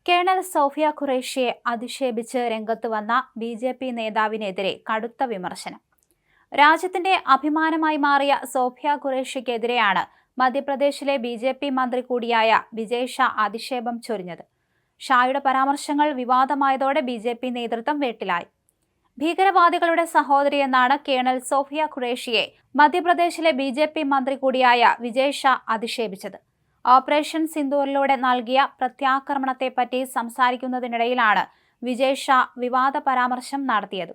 Colonel Sophia ഖുറേഷിയെ അധിക്ഷേപിച്ച് രംഗത്ത് വന്ന BJP. നേതാവിനെതിരെ കടുത്ത വിമർശനം. രാജ്യത്തിന്റെ അഭിമാനമായി മാറിയ സോഫിയ ഖുറേഷിക്കെതിരെയാണ് മധ്യപ്രദേശിലെ ബി.ജെ.പി. മന്ത്രി കൂടിയായ വിജയ് ഷാ അധിക്ഷേപം ചൊരിഞ്ഞത്. ഷായുടെ പരാമർശങ്ങൾ വിവാദമായതോടെ ബി.ജെ.പി. നേതൃത്വം വെട്ടിലായി. ഭീകരവാദികളുടെ സഹോദരിയെന്നാണ് കേണൽ സോഫിയ ഖുറേഷിയെ മധ്യപ്രദേശിലെ ബി.ജെ.പി. മന്ത്രി കൂടിയായ വിജയ് ഷാ അധിക്ഷേപിച്ചത്. ഓപ്പറേഷൻ സിന്ദൂറിലൂടെ നൽകിയ പ്രത്യാക്രമണത്തെപ്പറ്റി സംസാരിക്കുന്നതിനിടയിലാണ് വിജയ് ഷാ വിവാദ പരാമർശം നടത്തിയത്.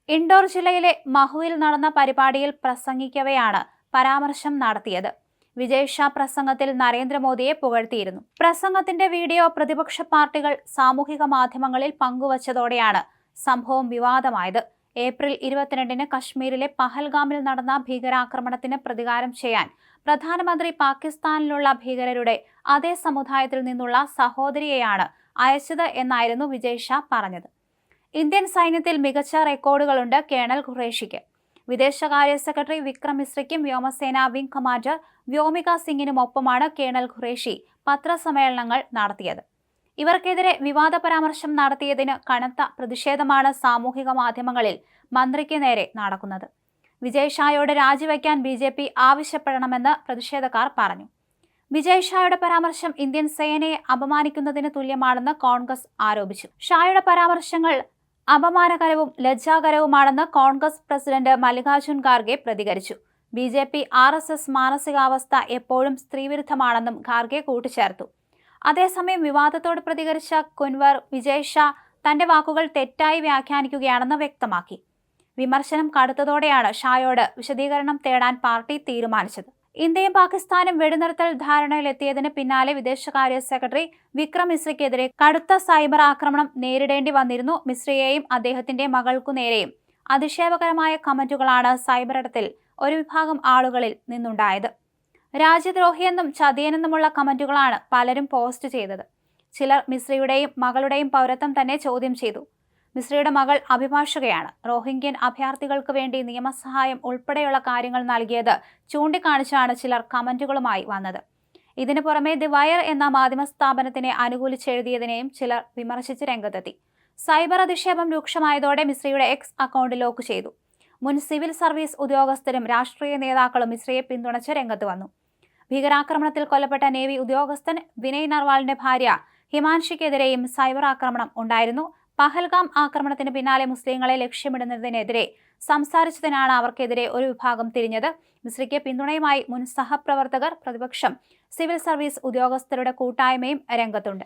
ഇൻഡോർ ജില്ലയിലെ മഹുവിൽ നടന്ന പരിപാടിയിൽ പ്രസംഗിക്കവെയാണ് പരാമർശം നടത്തിയത്. വിജയ് ഷാ പ്രസംഗത്തിൽ നരേന്ദ്രമോദിയെ പുകഴ്ത്തിയിരുന്നു. പ്രസംഗത്തിന്റെ വീഡിയോ പ്രതിപക്ഷ പാർട്ടികൾ സാമൂഹിക മാധ്യമങ്ങളിൽ പങ്കുവച്ചതോടെയാണ് സംഭവം വിവാദമായത്. ഏപ്രിൽ 22-ന് കശ്മീരിലെ പഹൽഗാമിൽ നടന്ന ഭീകരാക്രമണത്തിന് പ്രതികാരം ചെയ്യാൻ പ്രധാനമന്ത്രി പാകിസ്ഥാനിലുള്ള ഭീകരരുടെ അതേ സമുദായത്തിൽ നിന്നുള്ള സഹോദരിയെയാണ് അയച്ചത് എന്നായിരുന്നു വിജയ് ഷാ പറഞ്ഞത്. ഇന്ത്യൻ സൈന്യത്തിൽ മികച്ച റെക്കോർഡുകളുണ്ട് കേണൽ ഖുറേഷിക്ക്. വിദേശകാര്യ സെക്രട്ടറി വിക്രം മിശ്രയ്ക്കും വ്യോമസേന വിംഗ് കമാൻഡർ വ്യോമിക സിംഗിനുമൊപ്പമാണ് കേണൽ ഖുറേഷി പത്രസമ്മേളനങ്ങൾ നടത്തിയത്. ഇവർക്കെതിരെ വിവാദ പരാമർശം നടത്തിയതിന് കനത്ത പ്രതിഷേധമാണ് സാമൂഹിക മാധ്യമങ്ങളിൽ മന്ത്രിക്ക് നേരെ നടക്കുന്നത്. വിജയ് ഷായോട് രാജിവെക്കാൻ ബി.ജെ.പി. ആവശ്യപ്പെടണമെന്ന് പ്രതിഷേധക്കാർ പറഞ്ഞു. വിജയ് ഷായുടെ പരാമർശം ഇന്ത്യൻ സേനയെ അപമാനിക്കുന്നതിന് തുല്യമാണെന്ന് കോൺഗ്രസ് ആരോപിച്ചു. ഷായുടെ പരാമർശങ്ങൾ അപമാനകരവും ലജ്ജാകരവുമാണെന്ന് കോൺഗ്രസ് പ്രസിഡന്റ് മല്ലികാർജുൻ ഖാർഗെ പ്രതികരിച്ചു. ബി.ജെ.പി. ആർ.എസ്.എസ്. മാനസികാവസ്ഥ എപ്പോഴും സ്ത്രീവിരുദ്ധമാണെന്നും ഖാർഗെ കൂട്ടിച്ചേർത്തു. അതേസമയം വിവാദത്തോട് പ്രതികരിച്ച കുൻവർ വിജയ് ഷാ തന്റെ വാക്കുകൾ തെറ്റായി വ്യാഖ്യാനിക്കുകയാണെന്ന് വ്യക്തമാക്കി. വിമർശനം കടുത്തതോടെയാണ് ഷായോട് വിശദീകരണം തേടാൻ പാർട്ടി തീരുമാനിച്ചത്. ഇന്ത്യയും പാകിസ്ഥാനും വെടിനിർത്തൽ ധാരണയിലെത്തിയതിന് പിന്നാലെ വിദേശകാര്യ സെക്രട്ടറി വിക്രം മിശ്രയ്ക്കെതിരെ കടുത്ത സൈബർ ആക്രമണം നേരിടേണ്ടി വന്നിരുന്നു. മിശ്രയെയും അദ്ദേഹത്തിന്റെ മകൾക്കു നേരെയും അധിക്ഷേപകരമായ കമന്റുകളാണ് സൈബറിടത്തിൽ ഒരു വിഭാഗം ആളുകളിൽ നിന്നുണ്ടായത്. രാജ്യദ്രോഹിയെന്നും ചതിയനെന്നുമുള്ള കമന്റുകളാണ് പലരും പോസ്റ്റ് ചെയ്തത്. ചിലർ മിശ്രയുടെയും മകളുടെയും പൗരത്വം തന്നെ ചോദ്യം ചെയ്തു. മിശ്രയുടെ മകൾ അഭിഭാഷകയാണ്. റോഹിംഗ്യൻ അഭയാർത്ഥികൾക്ക് വേണ്ടി നിയമസഹായം ഉൾപ്പെടെയുള്ള കാര്യങ്ങൾ നൽകിയത് ചൂണ്ടിക്കാണിച്ചാണ് ചിലർ കമന്റുകളുമായി വന്നത്. ഇതിനു പുറമെ ദി വയർ എന്ന മാധ്യമ സ്ഥാപനത്തിനെ അനുകൂലിച്ചെഴുതിയതിനെയും ചിലർ വിമർശിച്ച് രംഗത്തെത്തി. സൈബർ അധിക്ഷേപം രൂക്ഷമായതോടെ മിശ്രയുടെ എക്സ് അക്കൗണ്ട് ലോക്ക് ചെയ്തു. മുൻ സിവിൽ സർവീസ് ഉദ്യോഗസ്ഥരും രാഷ്ട്രീയ നേതാക്കളും മിശ്രയെ പിന്തുണച്ച് രംഗത്ത് വന്നു. ഭീകരാക്രമണത്തിൽ കൊല്ലപ്പെട്ട നേവി ഉദ്യോഗസ്ഥൻ വിനയ് നർവാളിന്റെ ഭാര്യ ഹിമാൻഷിക്കെതിരെയും സൈബർ ആക്രമണം ഉണ്ടായിരുന്നു. പഹൽഗാം ആക്രമണത്തിന് പിന്നാലെ മുസ്ലിങ്ങളെ ലക്ഷ്യമിടുന്നതിനെതിരെ സംസാരിച്ചതിനാണ് അവർക്കെതിരെ ഒരു വിഭാഗം തിരിഞ്ഞത്. മിശ്രയ്ക്ക് പിന്തുണയുമായി മുൻ സഹപ്രവർത്തകർ, പ്രതിപക്ഷം, സിവിൽ സർവീസ് ഉദ്യോഗസ്ഥരുടെ കൂട്ടായ്മയും രംഗത്തുണ്ട്.